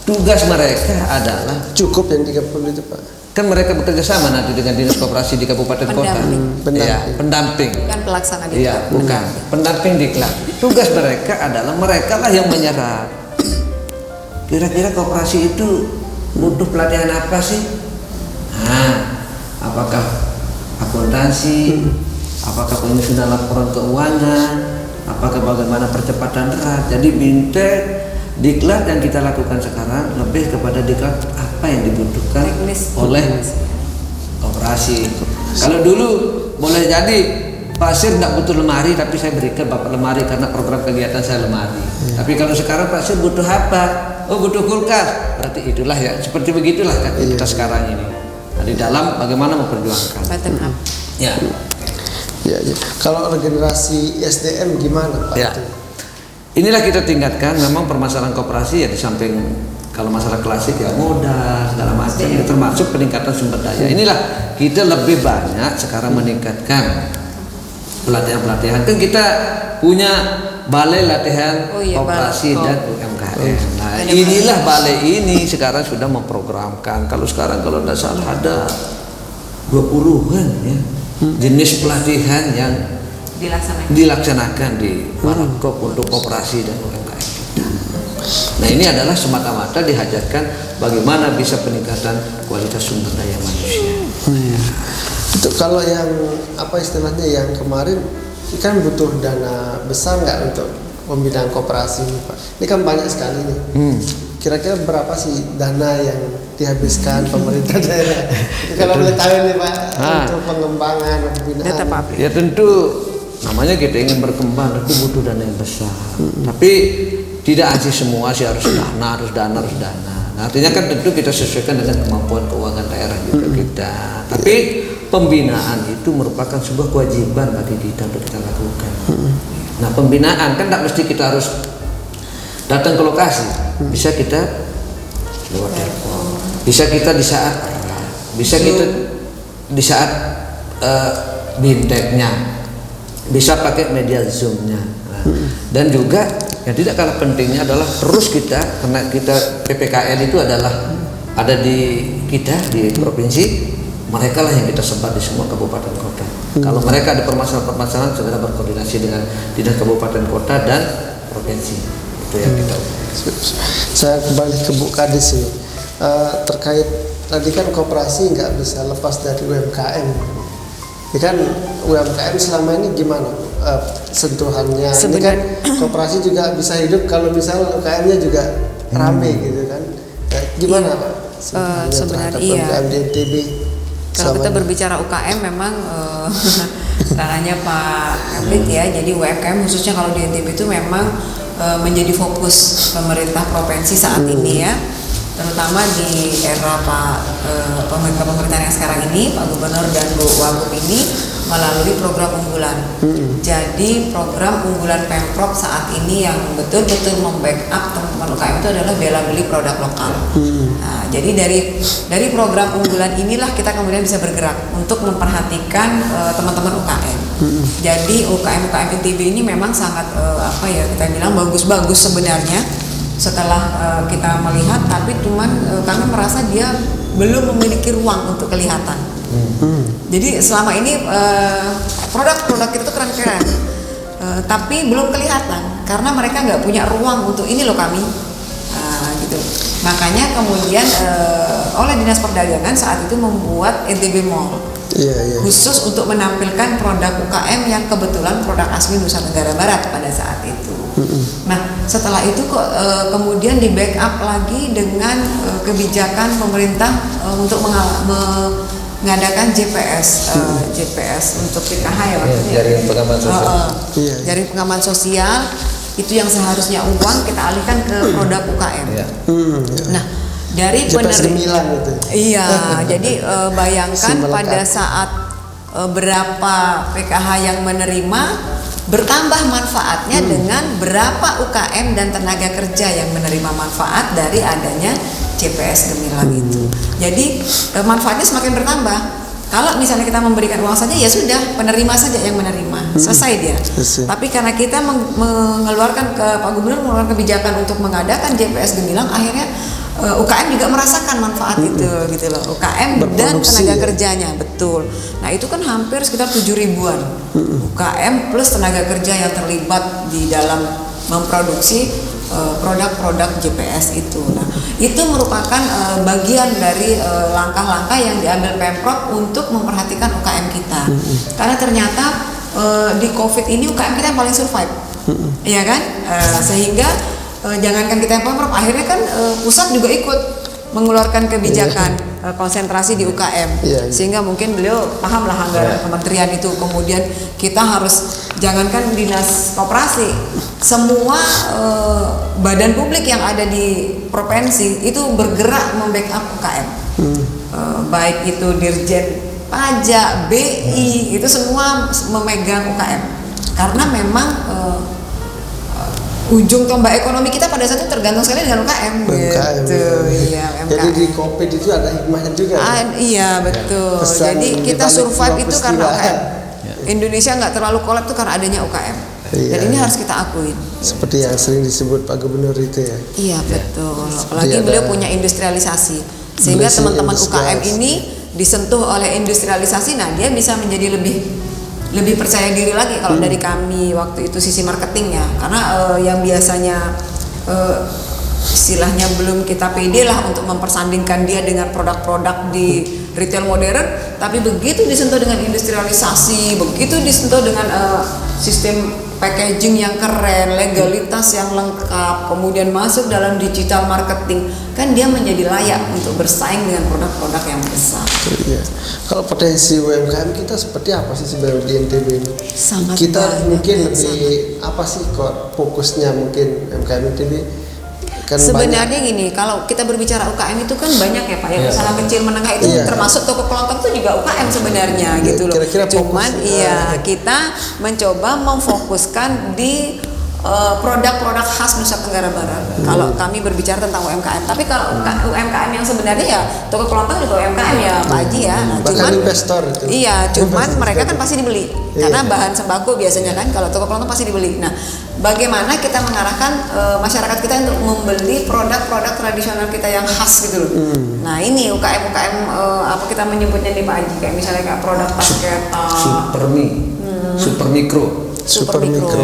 tugas mereka adalah cukup yang 30 itu Pak? Kan mereka bekerja sama nanti dengan Dinas Koperasi di kabupaten kota. Pendamping. Bukan pelaksana diklat. Iya, bukan. Pendamping diklat. Tugas mereka adalah mereka lah yang menyerap. Kira-kira koperasi itu butuh pelatihan apa sih? Nah, apakah akuntansi, apakah penyusunan laporan keuangan, apakah bagaimana percepatan DERAT. Jadi bintek diklat yang kita lakukan sekarang lebih kepada diklat apa yang dibutuhkan oleh koperasi. Kalau dulu boleh jadi Pak Sir nggak butuh lemari, tapi saya berikan Bapak lemari karena program kegiatan saya lemari. Tapi kalau sekarang Pak Sir butuh apa? Oh, butuh kulkas. Berarti itulah ya, seperti begitulah kan kita sekarang ini. Nah, di dalam bagaimana memperjuangkan. Bottom up. Ya. Ya. Kalau regenerasi SDM gimana Pak? Ya. Inilah kita tingkatkan. Memang permasalahan koperasi ya, di samping kalau masalah klasik ya modal segala macam, ya, termasuk peningkatan sumber daya. Inilah kita lebih banyak sekarang meningkatkan pelatihan-pelatihan. Kan kita punya balai latihan koperasi dan UMKM. Nah, inilah balai ini sekarang sudah memprogramkan. Kalau sekarang kalau tidak salah ada 20-an ya jenis pelatihan yang dilaksanakan di Marangkop untuk koperasi dan UMKM kita. Nah, ini adalah semata-mata dihajarkan bagaimana bisa peningkatan kualitas sumber daya manusia. Itu kalau yang apa istilahnya yang kemarin kan butuh dana besar nggak untuk pembinaan koperasi ini Pak. Ini kan banyak sekali nih. Kira-kira berapa sih dana yang dihabiskan pemerintah daerah? Kalau boleh tahu nih Pak, untuk pengembangan pembinaan. Data Pak. Ya tentu namanya kita ingin berkembang tentu butuh dana yang besar. Tapi tidak sih semua sih harus dana. Nah, artinya kan tentu kita sesuaikan dengan kemampuan keuangan daerah juga kita. Tapi pembinaan itu merupakan sebuah kewajiban bagi kita untuk kita lakukan. Nah, pembinaan kan tidak mesti kita harus datang ke lokasi. Bisa kita lewat telepon. Bisa kita di saat bisa kita di saat binteknya. Bisa pakai media Zoom-nya. Nah, dan juga yang tidak kalah pentingnya adalah terus kita, karena kita PPKN itu adalah ada di kita di provinsi, mereka lah yang kita sebar di semua kabupaten kota. Kalau mereka ada permasalahan-permasalahan, segera berkoordinasi dengan dinas kabupaten kota dan provinsi. Itu yang kita. Saya kembali ke Bu Kadis ini, terkait tadi kan koperasi nggak bisa lepas dari UMKM. Ini kan UMKM selama ini gimana sentuhannya? Ini kan koperasi juga bisa hidup kalau misalnya UMKM-nya juga rame gitu kan? Gimana Pak? Sebenarnya UMKM di NTB. Kalau kita berbicara UKM memang tangannya Pak Kabit ya. Jadi UMKM khususnya kalau di NTB itu memang menjadi fokus pemerintah provinsi saat ini ya. Terutama di era pemerintahan yang sekarang ini, Pak Gubernur dan Bu Wagub ini melalui program unggulan. Jadi program unggulan Pemprov saat ini yang betul-betul membackup teman-teman UKM itu adalah bela beli produk lokal. Nah, jadi dari program unggulan inilah kita kemudian bisa bergerak untuk memperhatikan teman-teman UKM. Jadi UKM NTB ini memang sangat kita bilang bagus-bagus sebenarnya. Setelah kita melihat, tapi cuman kami merasa dia belum memiliki ruang untuk kelihatan. Jadi selama ini produk-produk itu keren-keren, tapi belum kelihatan karena mereka nggak punya ruang untuk ini loh kami, gitu. Makanya kemudian oleh Dinas Perdagangan saat itu membuat NTB Mall. Khusus untuk menampilkan produk UKM yang kebetulan produk asli Nusa Tenggara Barat pada saat itu. Nah, setelah itu kok kemudian di backup lagi dengan kebijakan pemerintah untuk mengadakan JPS untuk PKH ya maksudnya. Jaring pengaman sosial. Jaring pengaman sosial itu yang seharusnya uang kita alihkan ke produk UKM. Nah, dari Gemilang itu. Iya, jadi bayangkan pada saat berapa PKH yang menerima bertambah manfaatnya dengan berapa UKM dan tenaga kerja yang menerima manfaat dari adanya JPS Gemilang itu. Jadi manfaatnya semakin bertambah. Kalau misalnya kita memberikan uang saja ya sudah, penerima saja yang menerima, selesai dia. Tapi karena kita mengeluarkan Pak Gubernur mengeluarkan kebijakan untuk mengadakan JPS Gemilang, akhirnya UKM juga merasakan manfaat itu gitu loh. UKM dan tenaga kerjanya betul. Nah itu kan hampir sekitar 7.000-an UKM plus tenaga kerja yang terlibat di dalam memproduksi produk-produk JPS itu. Nah itu merupakan bagian dari langkah-langkah yang diambil Pemprov untuk memperhatikan UKM kita. Karena ternyata di COVID ini UKM kita yang paling survive, ya kan? Sehingga jangankan kita yang Pemprov, akhirnya kan pusat juga ikut mengeluarkan kebijakan konsentrasi di UKM, sehingga mungkin beliau paham lah anggaran kementerian itu. Kemudian kita harus jangankan dinas koperasi, semua badan publik yang ada di provinsi itu bergerak membackup UKM, baik itu Dirjen Pajak, BI, itu semua memegang UKM karena memang ujung tombak ekonomi kita pada saat itu tergantung sekali dengan UKM. Gitu. Iya, Jadi di COVID itu ada hikmahnya juga. Iya betul. Jadi kita survive itu karena UKM. Indonesia nggak terlalu kolap itu karena adanya UKM. Dan ini harus kita akui. Seperti yang sering disebut Pak Gubernur itu ya. Iya betul. Apalagi beliau punya industrialisasi, sehingga teman-teman UKM ini disentuh oleh industrialisasi. Nah dia bisa menjadi lebih percaya diri lagi kalau dari kami waktu itu sisi marketing ya, karena yang biasanya istilahnya belum kita pede lah untuk mempersandingkan dia dengan produk-produk di retail modern, tapi begitu disentuh dengan industrialisasi, begitu disentuh dengan sistem packaging yang keren, legalitas yang lengkap, kemudian masuk dalam digital marketing, kan dia menjadi layak untuk bersaing dengan produk-produk yang besar. Iya. Kalau potensi UMKM kita seperti apa sih sebenarnya di NTB ini? Sangat Kita banyak, mungkin ya, lebih apa sih kok fokusnya mungkin UMKM NTB? Kan Sebenarnya gini, kalau kita berbicara UKM itu kan banyak ya Pak, ya usaha kecil menengah itu Iya. termasuk toko kelontong itu juga UKM sebenarnya gitu loh. Kira-kira Cuman fokus, kita mencoba memfokuskan di produk-produk khas Nusa Tenggara Barat. Kalau kami berbicara tentang UMKM, tapi kalau UMKM yang sebenarnya ya toko kelontong juga UMKM ya Pak Haji ya. Nah, bahkan cuman investor itu. Iya, cuman mereka kan pasti dibeli karena Iya. bahan sembako biasanya kan kalau toko kelontong pasti dibeli. Nah, bagaimana kita mengarahkan masyarakat kita untuk membeli produk-produk tradisional kita yang khas gitu loh. Nah, ini UKM apa kita menyebutnya di Pak Haji kayak misalnya kayak produk tas kereta, super mikro. Super mikro.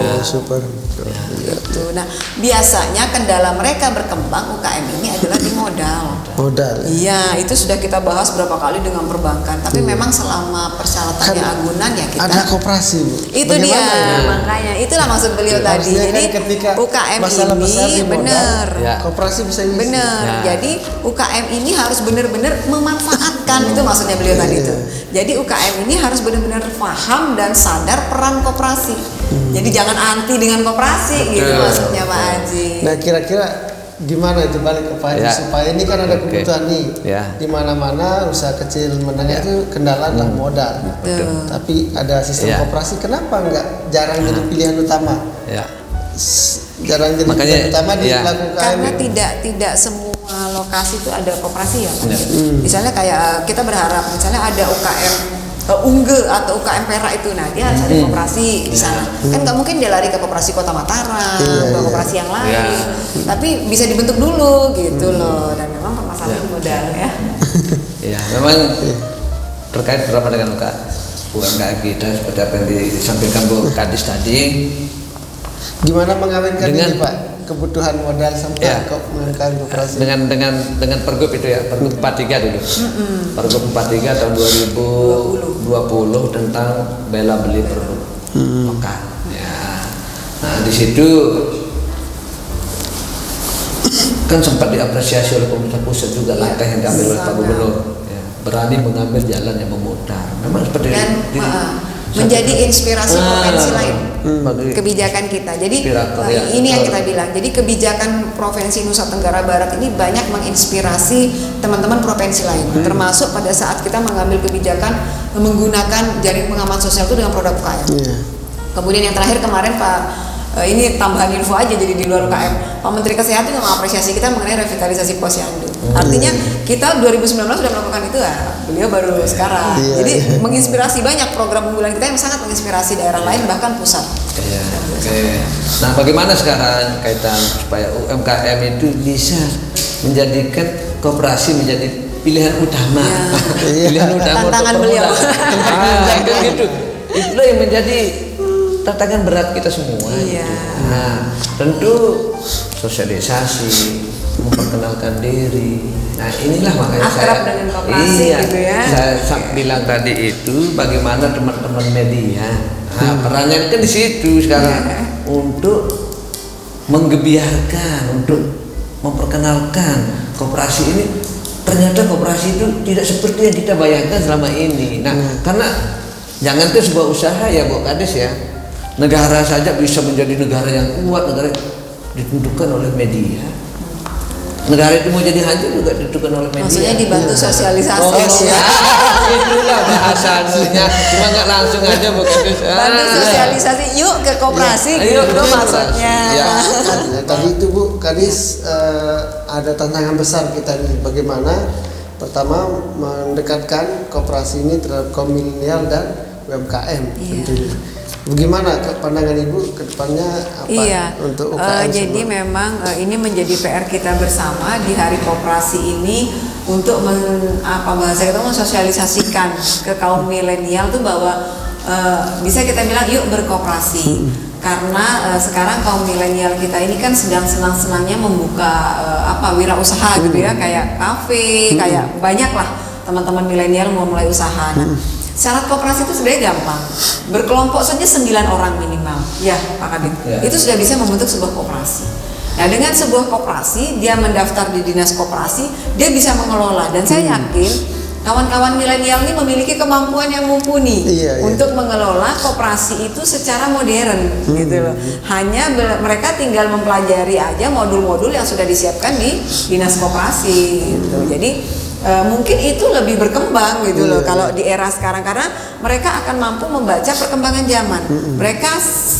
gitu. Nah, biasanya kendala mereka berkembang UKM ini adalah di modal. Modal. Iya, itu sudah kita bahas berapa kali dengan perbankan. Tapi memang selama persyaratannya Kan agunan ya kita. Ada koperasi, Bu. Itu dia, makanya itulah maksud beliau tadi. Harusnya Jadi kan ketika UKM masalah besar di ini modal, benar. Ya. Koperasi bisa ngisi. Benar. Nah. Jadi UKM ini harus benar-benar memanfaatkan itu maksudnya beliau tadi itu. Jadi UKM ini harus benar-benar paham dan sadar peran koperasi. Jadi jangan anti dengan koperasi gitu maksudnya Pak Haji. Nah, kira-kira gimana itu balik ke Pak Haji Ya. supaya ini kan ada Oke. kebutuhan nih. Ya. Di mana-mana usaha kecil menengah itu kendala adalah modal. Betul. Tapi ada sistem Ya. koperasi, kenapa enggak jarang jadi pilihan utama? Ya. Jarang jadi Makanya, pilihan utama di ya. pelaku UKM. Karena tidak semua lokasi itu ada koperasi ya Pak. Benar. Misalnya kayak kita berharap misalnya ada UKM Ungge atau UKM Perak itu, nah dia harus ada koperasi di sana. Kan nggak mungkin dia lari ke koperasi Kota Mataram, ke koperasi yang lain. Iya. Tapi bisa dibentuk dulu gitu loh. Dan memang permasalahan modal ya. Ya, memang terkait bersama dengan UMKM kita seperti apa yang disampaikan Bu Kadis tadi. Gimana mengawinkan Dengan- ini Pak? Kebutuhan modal sampai Ya. kok mengawinkan koperasi. dengan Pergub itu ya, Pergub 43 dulu. Pergub 43 tahun 2020 tentang bela beli produk lokal. Ya. Nah, di situ kan sempat diapresiasi oleh pemerintah pusat juga langkah yang diambil oleh Pak Gubernur. Ya, berani mengambil jalan yang memutar. Memang seperti Dan di- menjadi inspirasi provinsi lain. bagi Kebijakan kita. Jadi Inspirator, ya. ini yang kita bilang. Jadi kebijakan Provinsi Nusa Tenggara Barat ini banyak menginspirasi teman-teman provinsi lain. Termasuk pada saat kita mengambil kebijakan menggunakan jaring pengaman sosial itu dengan produk UKM. Iya. Kemudian yang terakhir kemarin ini tambahan info aja jadi di luar UKM. Pak Menteri Kesehatan juga mengapresiasi kita mengenai revitalisasi posyandu. Artinya kita 2019 sudah melakukan itu ya. Beliau baru sekarang. Iya, Jadi iya. menginspirasi banyak program unggulan kita yang sangat menginspirasi daerah lain bahkan pusat. Ya, oke. Nah, bagaimana sekarang kaitan supaya UMKM itu bisa menjadikan koperasi menjadi pilihan utama? Ya. Pilihan utama untuk Tantangan beliau. permulaan. Kan gitu. Itulah yang menjadi tantangan berat kita semua. Iya. Nah, tentu sosialisasi, memperkenalkan diri. Nah, inilah makanya Akrab dengan koperasi gitu ya. Saya bilang tadi itu bagaimana teman-teman media. Nah, perannya kan di situ sekarang untuk menggebiarkan, untuk memperkenalkan koperasi ini. Ternyata koperasi itu tidak seperti yang kita bayangkan selama ini. Nah, karena jangan ke sebuah usaha ya Bu Kades ya, negara saja bisa menjadi negara yang kuat, negara ditentukan oleh media. Negara itu mau jadi hancur juga ditentukan oleh media. Maksudnya dibantu sosialisasi. Oh, ya. Itulah bahasanya. Cuma nggak langsung aja Bu Kades. Bantu sosialisasi. Yuk ke koperasi Ayo, gitu betul, maksudnya. Ya. Nah, tadi itu Bu Kadis ada tantangan besar kita nih. Bagaimana pertama mendekatkan koperasi ini terhadap kaum milenial dan UMKM tentunya. Bagaimana pandangan Ibu ke depannya apa untuk UKM? Jadi semua? memang ini menjadi PR kita bersama di Hari Koperasi ini untuk bahasa kita mensosialisasikan ke kaum milenial tuh bahwa bisa kita bilang yuk berkoperasi. Karena sekarang kaum milenial kita ini kan sedang senang-senangnya membuka wirausaha gitu ya, kayak kafe, kayak banyak lah teman-teman milenial mau mulai usaha. Nah, syarat koperasi itu sebenarnya gampang. Berkelompok saja 9 orang minimal. Ya, Pak Kadin. Ya. Itu sudah bisa membentuk sebuah koperasi. Nah, dengan sebuah koperasi, dia mendaftar di dinas koperasi, dia bisa mengelola. Dan saya yakin kawan-kawan milenial ini memiliki kemampuan yang mumpuni untuk mengelola koperasi itu secara modern, gitu loh. Hanya mereka tinggal mempelajari aja modul-modul yang sudah disiapkan di dinas koperasi, gitu. Jadi mungkin itu lebih berkembang gitu loh kalau di era sekarang, karena mereka akan mampu membaca perkembangan zaman. Mereka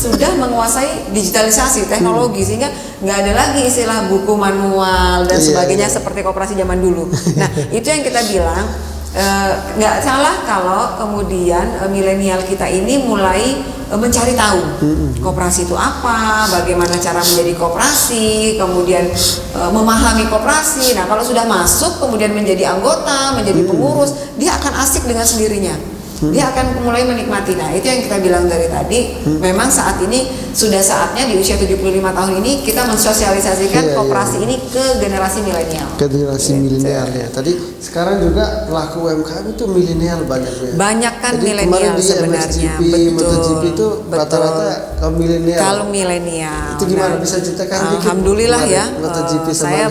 sudah menguasai digitalisasi teknologi sehingga nggak ada lagi istilah buku manual dan sebagainya seperti koperasi zaman dulu. Nah, itu yang kita bilang nggak salah kalau kemudian milenial kita ini mulai mencari tahu koperasi itu apa, bagaimana cara menjadi koperasi, kemudian memahami koperasi. Nah, kalau sudah masuk kemudian menjadi anggota, menjadi pengurus, dia akan asik dengan sendirinya. Dia akan mulai menikmati. Nah, itu yang kita bilang dari tadi. Memang saat ini sudah saatnya di usia 75 tahun ini kita mensosialisasikan koperasi ini ke generasi milenial. Generasi milenial ya. Tadi sekarang juga pelaku UMKM itu milenial banyak ya. Banyak kan milenial sebenarnya. MotoGP itu rata-rata kaum milenial. Kalau milenial. Itu gimana bisa ceritakan dikit? Alhamdulillah ya. MotoGP Saya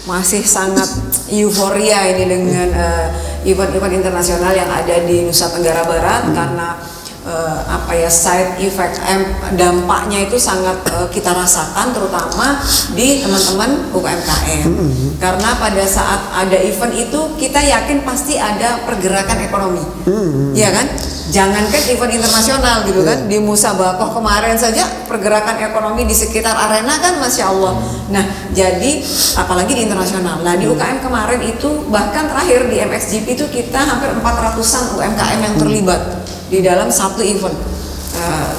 masih sangat euforia ini dengan event-event internasional yang ada di Nusa Tenggara Barat karena side effect dampaknya itu sangat kita rasakan terutama di teman-teman UMKM. Karena pada saat ada event itu kita yakin pasti ada pergerakan ekonomi. Iya kan? Jangankan event internasional gitu kan, di Musabakoh kemarin saja pergerakan ekonomi di sekitar arena kan Masya Allah. Nah, jadi apalagi di internasional. Nah, di UKM kemarin itu bahkan terakhir di MXGP itu kita hampir 400-an UMKM yang terlibat di dalam satu event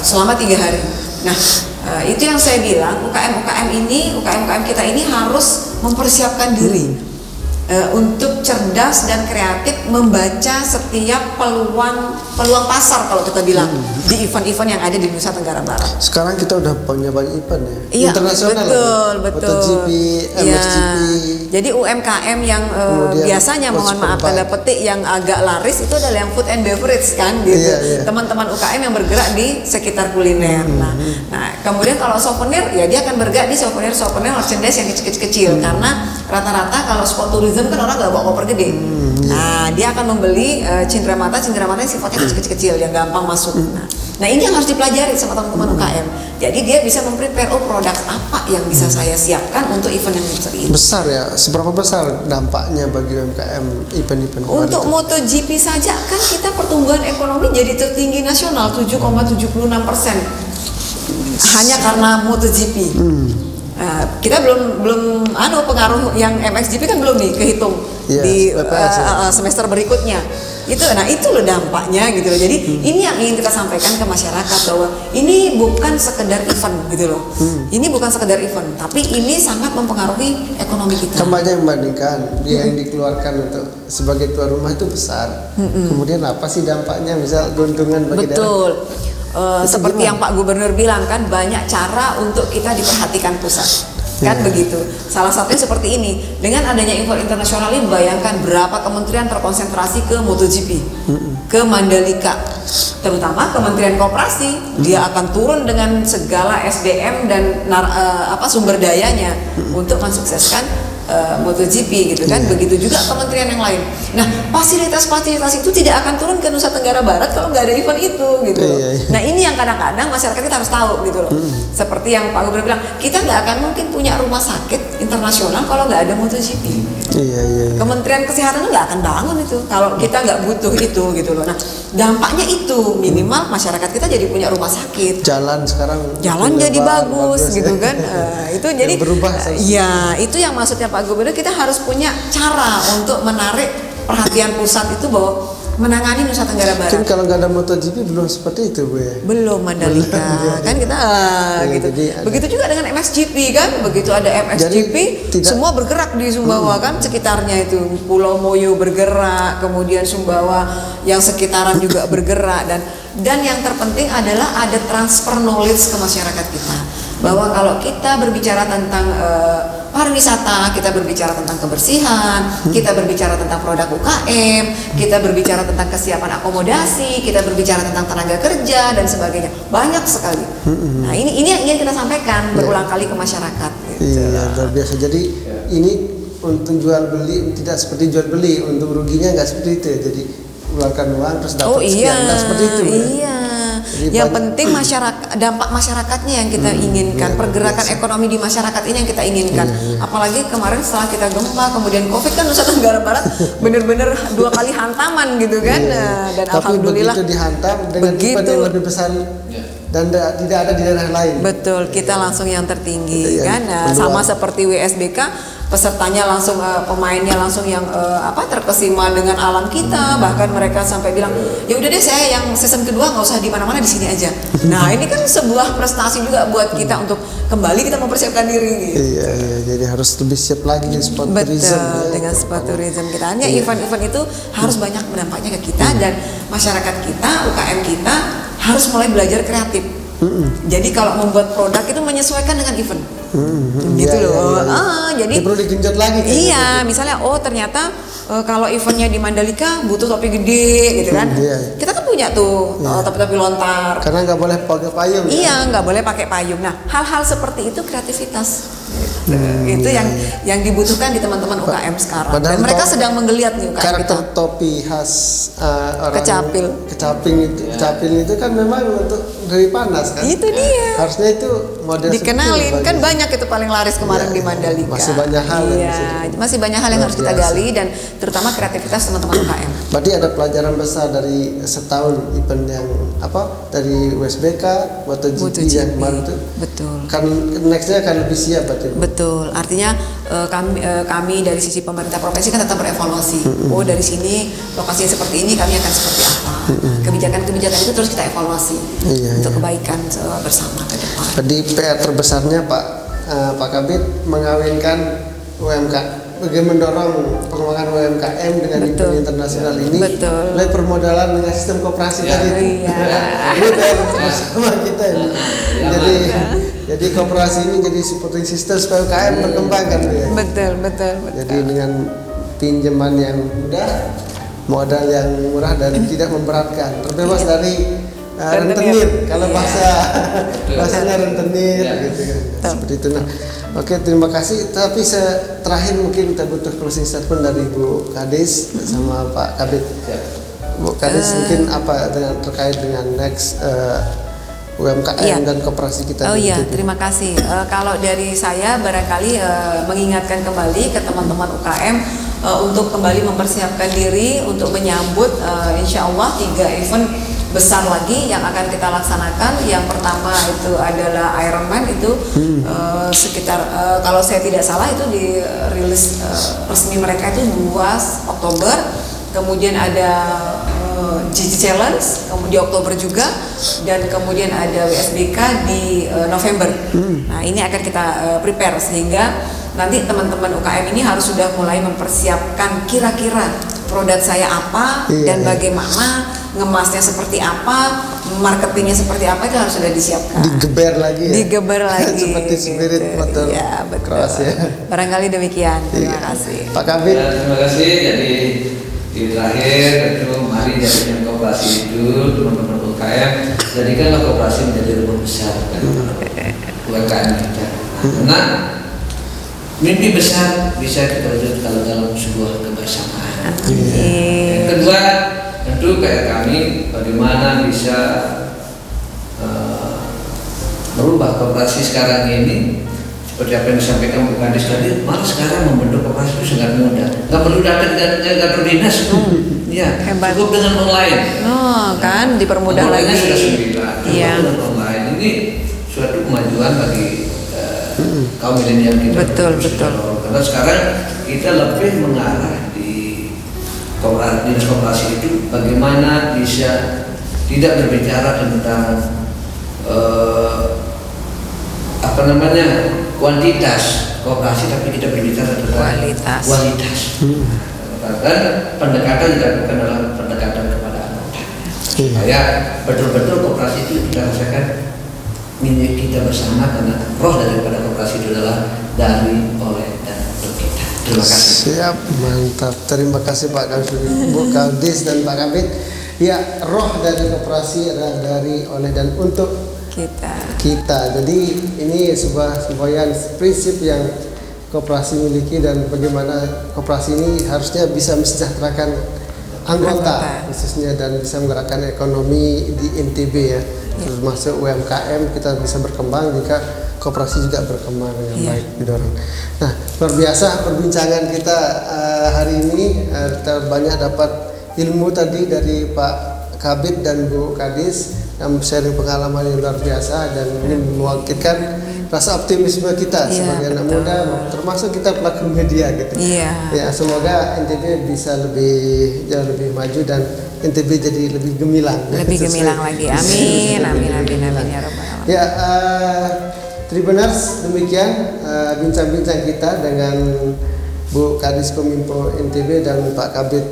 selama 3 hari. Nah, itu yang saya bilang UKM kita ini harus mempersiapkan diri untuk cerdas dan kreatif membaca setiap peluang pasar kalau kita bilang di event-event yang ada di Nusa Tenggara Barat. Sekarang kita udah punya banyak event ya. Iya, internasional. Betul. MotoGP, MXGP. Jadi UMKM yang biasanya mohon maaf tanda petik yang agak laris itu adalah yang food and beverage kan gitu. Teman-teman UKM yang bergerak di sekitar kuliner. Nah, kemudian kalau souvenir ya dia akan bergerak di souvenir merchandise yang kecil-kecil karena rata-rata kalau sport tourism kan orang nggak bawa koper gede. Nah, dia akan membeli cindramata yang sifatnya kecil-kecil yang gampang masuk. Nah, ini yang harus dipelajari sama teman-teman UKM. Jadi dia bisa memprepare produk apa yang bisa saya siapkan untuk event yang besar ini. Besar ya, seberapa besar dampaknya bagi UMKM event-event untuk itu? MotoGP saja kan kita pertumbuhan ekonomi jadi tertinggi nasional 7,76% hanya karena MotoGP. Kita belum pengaruh yang MXGP kan belum nih kehitung di semester berikutnya. Itu loh dampaknya gitu loh. Jadi ini yang ingin kita sampaikan ke masyarakat bahwa ini bukan sekedar event gitu loh. Ini bukan sekedar event, tapi ini sangat mempengaruhi ekonomi kita. Kampanye membandingkan yang dikeluarkan untuk sebagai tuan rumah itu besar. Kemudian apa sih dampaknya? Misal keuntungan bagi daerah. Betul. Seperti yang Pak Gubernur bilang kan banyak cara untuk kita diperhatikan pusat kan begitu. Salah satunya seperti ini, dengan adanya event internasional ini bayangkan berapa kementerian terkonsentrasi ke MotoGP, ke Mandalika, terutama Kementerian Koperasi. Dia akan turun dengan segala SDM dan sumber dayanya untuk mensukseskan MotoGP gitu kan. Begitu juga kementerian yang lain. Nah, fasilitas-fasilitas itu tidak akan turun ke Nusa Tenggara Barat kalau nggak ada event itu gitu loh. Nah, ini yang kadang-kadang masyarakat kita harus tahu gitu loh. Seperti yang Pak Gubernur bilang, kita nggak akan mungkin punya rumah sakit internasional kalau nggak ada MotoGP. Kementerian Kesehatan nggak akan bangun itu kalau kita nggak butuh itu gitu loh. Nah, dampaknya itu minimal masyarakat kita jadi punya rumah sakit. Jalan jadi bagus gitu kan. Itu jadi berubah. Itu yang maksudnya Pak Gubernur, kita harus punya cara untuk menarik perhatian pusat itu bahwa menangani Nusa Tenggara Barat. Mungkin kalau nggak ada MotoGP belum seperti itu, Bu ya. Belum Mandalika kan kita gitu. Begitu juga dengan MXGP kan, begitu ada MXGP semua bergerak di Sumbawa kan, sekitarnya itu Pulau Moyo bergerak, kemudian Sumbawa yang sekitaran juga bergerak dan yang terpenting adalah ada transfer knowledge ke masyarakat kita. Bahwa kalau kita berbicara tentang pariwisata, kita berbicara tentang kebersihan, kita berbicara tentang produk UKM, kita berbicara tentang kesiapan akomodasi, kita berbicara tentang tenaga kerja dan sebagainya. Banyak sekali. Nah, ini yang ingin kita sampaikan berulang kali ke masyarakat. Gitu. Iya, luar biasa. Jadi ini untuk jual beli tidak seperti jual beli, untuk ruginya nggak seperti itu. Jadi keluarkan uang terus dapat sekian, nggak seperti itu. Iya. Yang penting dampak masyarakatnya yang kita inginkan, pergerakan ekonomi di masyarakat ini yang kita inginkan. Apalagi kemarin setelah kita gempa, kemudian COVID kan Nusa Tenggara Barat benar-benar 2 kali hantaman gitu kan. Dan tapi alhamdulillah begitu dihantam dengan event yang lebih besar dan tidak ada di daerah lain. Betul, kita langsung yang tertinggi kan. Sama seperti WSBK, pesertanya langsung pemainnya langsung yang terkesima dengan alam kita, bahkan mereka sampai bilang ya udah deh saya yang season kedua nggak usah di mana-mana, di sini aja. Nah ini kan sebuah prestasi juga buat kita untuk kembali kita mempersiapkan diri gitu. Iya, jadi harus lebih siap lagi dengan sport tourism. Betul, dengan sport tourism kita. Hanya event-event itu harus banyak dampaknya ke kita dan masyarakat kita, UKM kita harus mulai belajar kreatif. Jadi kalau membuat produk itu menyesuaikan dengan event. Gitu loh. Jadi perlu digenjot lagi. Iya, misalnya ternyata kalau eventnya di Mandalika butuh topi gede gitu kan. Kita kan punya tuh topi-topi lontar. Karena nggak boleh pakai payung. Iya, nggak boleh pakai payung. Nah, hal-hal seperti itu kreativitas. Itu yang dibutuhkan di teman-teman UKM sekarang. Dan mereka sedang menggeliat nih UKM karakter kita. topi khas orang Kecapil itu kan memang untuk dari panas kan. Itu dia. Harusnya itu model dikenalin kan banyak itu paling laris kemarin di Mandalika. Masih banyak hal. Masih banyak hal yang harus kita gali dan terutama kreativitas teman-teman UKM. Berarti ada pelajaran besar dari setahun event yang dari WSBK, MotoGP yang kemarin itu. Betul. Kan nextnya akan lebih siap berarti. Betul. Artinya kami dari sisi pemerintah provinsi kan tetap berevaluasi. Oh dari sini lokasinya seperti ini, kami akan seperti apa. Kebijakan-kebijakan itu terus kita evaluasi untuk kebaikan bersama ke depan. Jadi PR terbesarnya Pak Kabid mengawinkan bagaimana mendorong pengembangan UMKM dengan event internasional ini. Mulai permodalan dengan sistem koperasi tadi. Ini PR bersama kita ini. Jadi koperasi ini jadi supporting system supaya UMKM berkembang kan ya. Betul. Jadi dengan pinjaman yang mudah, modal yang murah dan tidak memberatkan, terbebas dari rentenir. Kalau bahasanya rentenir gitu kan. Seperti itu. Nah, oke, terima kasih. Tapi terakhir mungkin kita butuh closing statement dari Bu Kadis sama Pak Kabid. Bu Kadis mungkin apa terkait dengan next UMKM dan koperasi kita. Terima kasih. Kalau dari saya barangkali mengingatkan kembali ke teman-teman UKM untuk kembali mempersiapkan diri untuk menyambut insya Allah 3 event besar lagi yang akan kita laksanakan. Yang pertama itu adalah Ironman itu sekitar kalau saya tidak salah itu dirilis resmi mereka itu 2 Oktober. Kemudian ada GG Challenge di Oktober juga, dan kemudian ada WSBK di November. Nah ini akan kita prepare sehingga nanti teman-teman UKM ini harus sudah mulai mempersiapkan kira-kira produk saya apa dan bagaimana, ngemasnya seperti apa, marketingnya seperti apa, itu harus sudah disiapkan. Digeber lagi. Seperti spirit motor. Ya betul. Barangkali demikian. Terima kasih. Pak Kabid. Terima kasih. Jadi di terakhir itu mari jadikan koperasi itu teman-teman UKM, jadikanlah koperasi menjadi lebih besar kan UKM kita. Karena mimpi besar bisa kita wujud kalau dalam sebuah kebersamaan. Yang kedua, tentu kayak kami bagaimana bisa merubah koperasi sekarang ini. Seperti apa yang disampaikan Bu Kadis tadi, malah sekarang membentuk koperasi itu sangat mudah. Nggak perlu datang ke kantor dinas, cukup dengan online. Kan dipermudah lagi. Sudah 9. Dengan online ini suatu kemajuan bagi kaum milenial kita. Betul. Karena sekarang kita lebih mengarah di dinas koperasi itu bagaimana bisa tidak berbicara tentang kuantitas koperasi, tapi kita berbicara tentang kualitas. Dan pendekatan dilakukan dalam pendekatan kepada anggota. Supaya betul-betul koperasi itu kita rasakan milik kita bersama, karena roh daripada koperasi itu adalah dari, oleh, dan untuk kita. Terima kasih. Siap, mantap. Terima kasih Pak Bu Kadis dan Pak Kabid. Ya, roh dari koperasi adalah dari, oleh, dan untuk kita. Jadi ini sebuah semboyan prinsip yang koperasi miliki, dan bagaimana koperasi ini harusnya bisa mesejahterakan anggota khususnya, dan bisa menggerakkan ekonomi di NTB ya, termasuk UMKM kita bisa berkembang jika koperasi juga berkembang dengan baik didorong. Nah, luar biasa perbincangan kita hari ini. Kita banyak dapat ilmu tadi dari Pak Kabid dan Bu Kadis, yang sharing pengalaman yang luar biasa, dan ini mewakilkan rasa optimisme kita sebagai anak muda, termasuk kita pelaku media gitu. Ya, semoga NTB bisa jauh lebih maju, dan NTB jadi lebih gemilang. Lebih gemilang lagi. Amin, amin, amin, amin ya Rabbal Alamin. Ya, Tribuners, demikian bincang-bincang kita dengan Bu Kadis Kominfo NTB dan Pak Kabid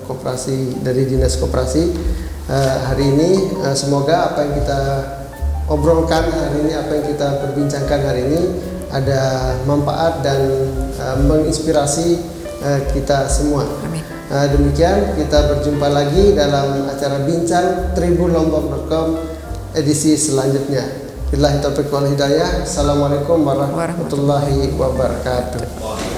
Koperasi dari Dinas Koperasi hari ini. Semoga apa yang kita obrolkan hari ini, apa yang kita perbincangkan hari ini ada manfaat dan menginspirasi kita semua. Amin. Demikian, kita berjumpa lagi dalam acara bincang tribunlombok.com edisi selanjutnya. Billahi taufiq wal hidayah. Assalamualaikum warahmatullahi wabarakatuh.